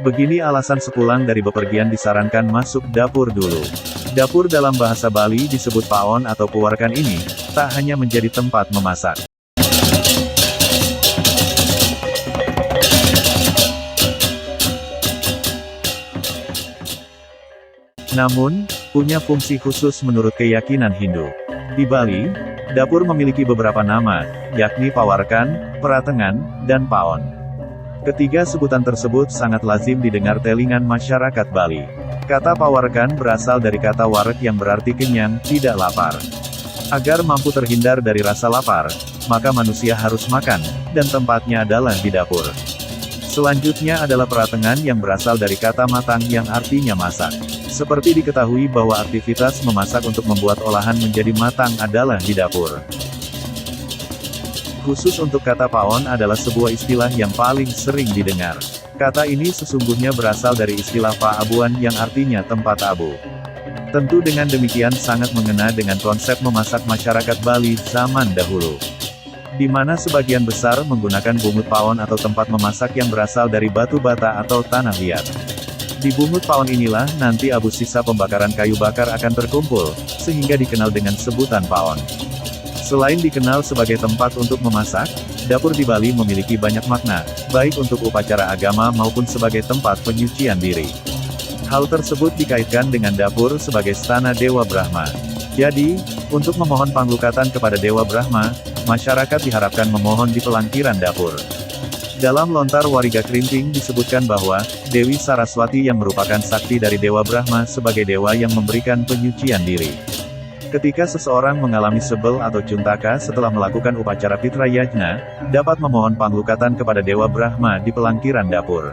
Begini alasan sepulang dari bepergian disarankan masuk dapur dulu. Dapur dalam bahasa Bali disebut paon atau puwarkan ini, tak hanya menjadi tempat memasak. Namun, punya fungsi khusus menurut keyakinan Hindu. Di Bali, dapur memiliki beberapa nama, yakni pawarkan, peratengan, dan paon. Ketiga sebutan tersebut sangat lazim didengar telingan masyarakat Bali. Kata pawarkan berasal dari kata warek yang berarti kenyang, tidak lapar. Agar mampu terhindar dari rasa lapar, maka manusia harus makan, dan tempatnya adalah di dapur. Selanjutnya adalah peratengan yang berasal dari kata matang yang artinya masak. Seperti diketahui bahwa aktivitas memasak untuk membuat olahan menjadi matang adalah di dapur. Khusus untuk kata paon adalah sebuah istilah yang paling sering didengar. Kata ini sesungguhnya berasal dari istilah Paabuan yang artinya tempat abu. Tentu dengan demikian sangat mengena dengan konsep memasak masyarakat Bali zaman dahulu, di mana sebagian besar menggunakan bungut paon atau tempat memasak yang berasal dari batu bata atau tanah liat. Di bungut paon inilah nanti abu sisa pembakaran kayu bakar akan terkumpul, sehingga dikenal dengan sebutan paon. Selain dikenal sebagai tempat untuk memasak, dapur di Bali memiliki banyak makna, baik untuk upacara agama maupun sebagai tempat penyucian diri. Hal tersebut dikaitkan dengan dapur sebagai stana Dewa Brahma. Jadi, untuk memohon panglukatan kepada Dewa Brahma, masyarakat diharapkan memohon di pelangkiran dapur. Dalam lontar Wariga Krinting disebutkan bahwa, Dewi Saraswati yang merupakan sakti dari Dewa Brahma sebagai dewa yang memberikan penyucian diri. Ketika seseorang mengalami sebel atau cuntaka setelah melakukan upacara Pitra Yajna, dapat memohon panglukatan kepada Dewa Brahma di pelangkiran dapur.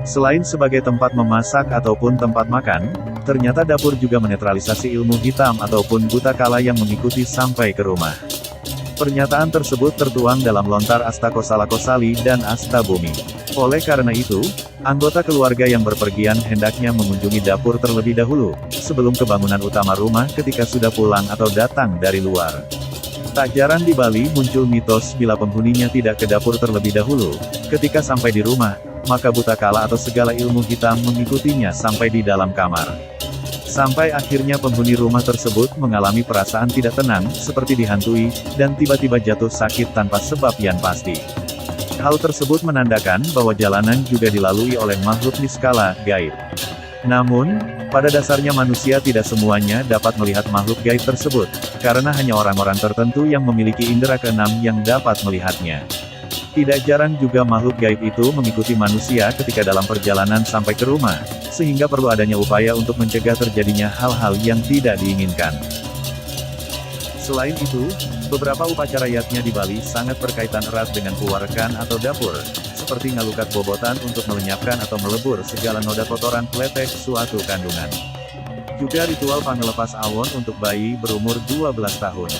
Selain sebagai tempat memasak ataupun tempat makan, ternyata dapur juga menetralisasi ilmu hitam ataupun buta kala yang mengikuti sampai ke rumah. Pernyataan tersebut tertuang dalam lontar Astakosala Kosali dan Astabumi. Oleh karena itu, anggota keluarga yang berpergian hendaknya mengunjungi dapur terlebih dahulu, sebelum kebangunan utama rumah ketika sudah pulang atau datang dari luar. Tak jarang di Bali muncul mitos bila penghuninya tidak ke dapur terlebih dahulu, ketika sampai di rumah, maka buta kala atau segala ilmu hitam mengikutinya sampai di dalam kamar. Sampai akhirnya penghuni rumah tersebut mengalami perasaan tidak tenang, seperti dihantui, dan tiba-tiba jatuh sakit tanpa sebab yang pasti. Hal tersebut menandakan bahwa jalanan juga dilalui oleh makhluk niskala, gaib. Namun, pada dasarnya manusia tidak semuanya dapat melihat makhluk gaib tersebut, karena hanya orang-orang tertentu yang memiliki indera keenam yang dapat melihatnya. Tidak jarang juga makhluk gaib itu mengikuti manusia ketika dalam perjalanan sampai ke rumah, sehingga perlu adanya upaya untuk mencegah terjadinya hal-hal yang tidak diinginkan. Selain itu, beberapa upacara yatnya di Bali sangat berkaitan erat dengan puwarkan atau dapur, seperti ngalukat bobotan untuk melenyapkan atau melebur segala noda kotoran pletek suatu kandungan. Juga ritual pangelepas awon untuk bayi berumur 12 tahun.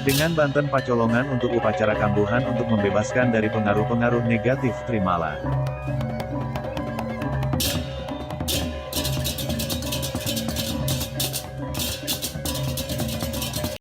Dengan banten pacolongan untuk upacara kambuhan untuk membebaskan dari pengaruh-pengaruh negatif Trimala.